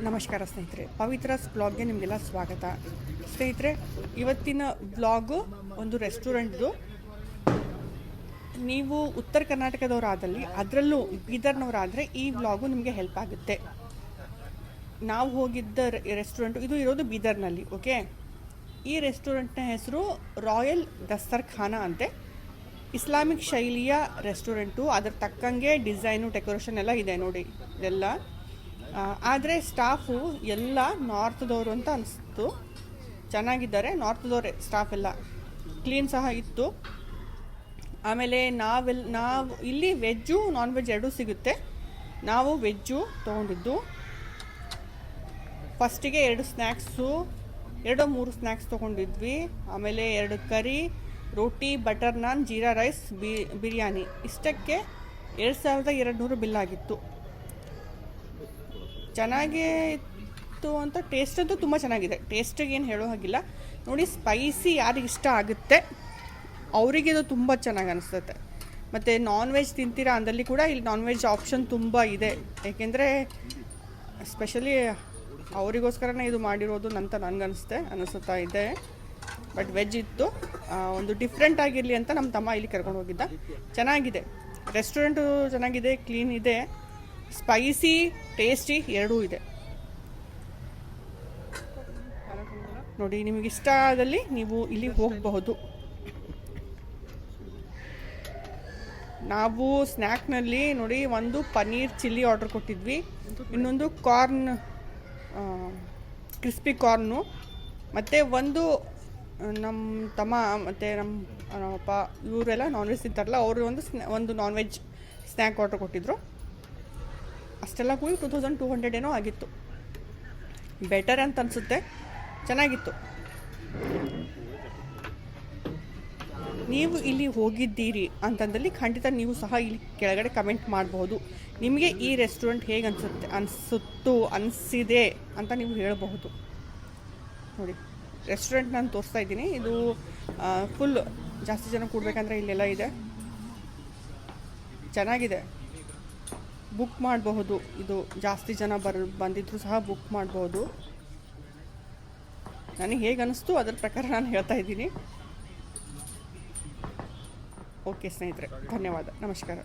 ನಮಸ್ಕಾರ ಸ್ನೇಹಿತರೆ, ಪವಿತ್ರಸ್ ಬ್ಲಾಗ್ಗೆ ನಿಮಗೆಲ್ಲ ಸ್ವಾಗತ. ಸ್ನೇಹಿತರೆ, ಇವತ್ತಿನ ಬ್ಲಾಗು ಒಂದು ರೆಸ್ಟೋರೆಂಟ್ದು. ನೀವು ಉತ್ತರ ಕರ್ನಾಟಕದವರಾದಲ್ಲಿ, ಅದರಲ್ಲೂ ಬೀದರ್ನವರಾದರೆ ಈ ಬ್ಲಾಗು ನಿಮಗೆ ಹೆಲ್ಪ್ ಆಗುತ್ತೆ. ನಾವು ಹೋಗಿದ್ದ ರೆಸ್ಟೋರೆಂಟು ಇದು ಇರೋದು ಬೀದರ್ನಲ್ಲಿ. ಓಕೆ, ಈ ರೆಸ್ಟೋರೆಂಟ್ನ ಹೆಸರು ರಾಯಲ್ ದಸ್ತರ್ಖಾನ ಅಂತೆ. ಇಸ್ಲಾಮಿಕ್ ಶೈಲಿಯ ರೆಸ್ಟೋರೆಂಟು. ಅದ್ರ ತಕ್ಕಂಗೆ ಡಿಸೈನು, ಡೆಕೋರೇಷನ್ ಎಲ್ಲ ಇದೆ ನೋಡಿ ಇದೆಲ್ಲ. ಆದರೆ ಸ್ಟಾಫು ಎಲ್ಲ ನಾರ್ತ್ದವರು ಅಂತ ಅನಿಸ್ತು. ಚೆನ್ನಾಗಿದ್ದಾರೆ ನಾರ್ತ್ದವರೇ ಸ್ಟಾಫ್ ಎಲ್ಲ. ಕ್ಲೀನ್ ಸಹ ಇತ್ತು. ಆಮೇಲೆ ನಾವು ಇಲ್ಲಿ ವೆಜ್ಜು ನಾನ್ ವೆಜ್ ಎರಡೂ ಸಿಗುತ್ತೆ. ನಾವು ವೆಜ್ಜು ತೊಗೊಂಡಿದ್ದು. ಫಸ್ಟಿಗೆ 2 ಸ್ನ್ಯಾಕ್ಸು, 2-3 ಸ್ನ್ಯಾಕ್ಸ್ ತೊಗೊಂಡಿದ್ವಿ. ಆಮೇಲೆ 2 ಕರಿ, ರೋಟಿ, ಬಟರ್ ನಾನ್, ಜೀರಾ ರೈಸ್, ಬಿರಿಯಾನಿ. ಇಷ್ಟಕ್ಕೆ 2200 ಬಿಲ್ ಆಗಿತ್ತು. ಚೆನ್ನಾಗೇ ಇತ್ತು ಅಂತ. ಟೇಸ್ಟ್ ಅಂತೂ ತುಂಬ ಚೆನ್ನಾಗಿದೆ. ಟೇಸ್ಟಿಗೆ ಏನು ಹೇಳೋ ಹಾಗಿಲ್ಲ ನೋಡಿ. ಸ್ಪೈಸಿ ಯಾರಿಗೆ ಇಷ್ಟ ಆಗುತ್ತೆ ಅವರಿಗೆ ಇದು ತುಂಬ ಚೆನ್ನಾಗಿ ಅನಿಸುತ್ತೆ. ಮತ್ತು ನಾನ್ ವೆಜ್ ತಿಂತೀರಾ ಅಂದಲ್ಲಿ ಕೂಡ ಇಲ್ಲಿ ನಾನ್ ವೆಜ್ ಆಪ್ಷನ್ ತುಂಬ ಇದೆ. ಏಕೆಂದರೆ ಸ್ಪೆಷಲಿ ಅವರಿಗೋಸ್ಕರನೇ ಇದು ಮಾಡಿರೋದು ಅಂತ ಅನಿಸುತ್ತಾ ಇದೆ. ಬಟ್ ವೆಜ್ ಇತ್ತು. ಒಂದು ಡಿಫ್ರೆಂಟ್ ಆಗಿರಲಿ ಅಂತ ನಮ್ಮ ತಮ್ಮ ಇಲ್ಲಿ ಕರ್ಕೊಂಡು ಹೋಗಿದ್ದ. ಚೆನ್ನಾಗಿದೆ ರೆಸ್ಟೋರೆಂಟು, ಚೆನ್ನಾಗಿದೆ, ಕ್ಲೀನ್ ಇದೆ, ಸ್ಪೈಸಿ, ಟೇಸ್ಟಿ ಎರಡೂ ಇದೆ ನೋಡಿ. ನಿಮಗೆ ಇಷ್ಟ ಆದಲ್ಲಿ ನೀವು ಇಲ್ಲಿ ಹೋಗಬಹುದು. ನಾವು ಸ್ನ್ಯಾಕ್ನಲ್ಲಿ ನೋಡಿ ಒಂದು ಪನ್ನೀರ್ ಚಿಲ್ಲಿ ಆರ್ಡರ್ ಕೊಟ್ಟಿದ್ವಿ, ಇನ್ನೊಂದು ಕಾರ್ನ್, ಕ್ರಿಸ್ಪಿ ಕಾರ್ನು, ಮತ್ತು ಒಂದು ನಮ್ಮ ತಮ್ಮ ಮತ್ತು ನಮ್ಮಪ್ಪ ಇವರೆಲ್ಲ ನಾನ್ ವೆಜ್ ತಿಂತಾರಲ್ಲ, ಅವರು ಒಂದು ನಾನ್ ವೆಜ್ ಸ್ನ್ಯಾಕ್ ಆರ್ಡರ್ ಕೊಟ್ಟಿದ್ರು. ಅಷ್ಟೆಲ್ಲ ಕೂಡಿ 2200 ಏನೋ ಆಗಿತ್ತು. ಬೆಟರ್ ಅಂತ ಅನಿಸುತ್ತೆ, ಚೆನ್ನಾಗಿತ್ತು. ನೀವು ಇಲ್ಲಿ ಹೋಗಿದ್ದೀರಿ ಅಂತಂದಲ್ಲಿ ಖಂಡಿತ ನೀವು ಸಹ ಇಲ್ಲಿ ಕೆಳಗಡೆ ಕಮೆಂಟ್ ಮಾಡಬಹುದು. ನಿಮಗೆ ಈ ರೆಸ್ಟೋರೆಂಟ್ ಹೇಗೆ ಅನಿಸಿದೆ ಅಂತ ನೀವು ಹೇಳಬಹುದು ನೋಡಿ. ರೆಸ್ಟೋರೆಂಟ್ ನಾನು ತೋರಿಸ್ತಾ ಇದ್ದೀನಿ. ಇದು ಫುಲ್ ಜಾಸ್ತಿ ಜನ ಕೂಡಬೇಕಂದ್ರೆ ಇಲ್ಲೆಲ್ಲ ಇದೆ. ಚೆನ್ನಾಗಿದೆ, ಬುಕ್ ಮಾಡಬಹುದು. ಇದು ಜಾಸ್ತಿ ಜನ ಬಂದಿದ್ರು ಸಹ ಬುಕ್ ಮಾಡಬಹುದು. ನನಗೆ ಹೇಗೆ ಅನಿಸ್ತು ಅದರ ಪ್ರಕಾರ ನಾನು ಹೇಳ್ತಾ ಇದ್ದೀನಿ. ಓಕೆ ಸ್ನೇಹಿತರೆ, ಧನ್ಯವಾದ, ನಮಸ್ಕಾರ.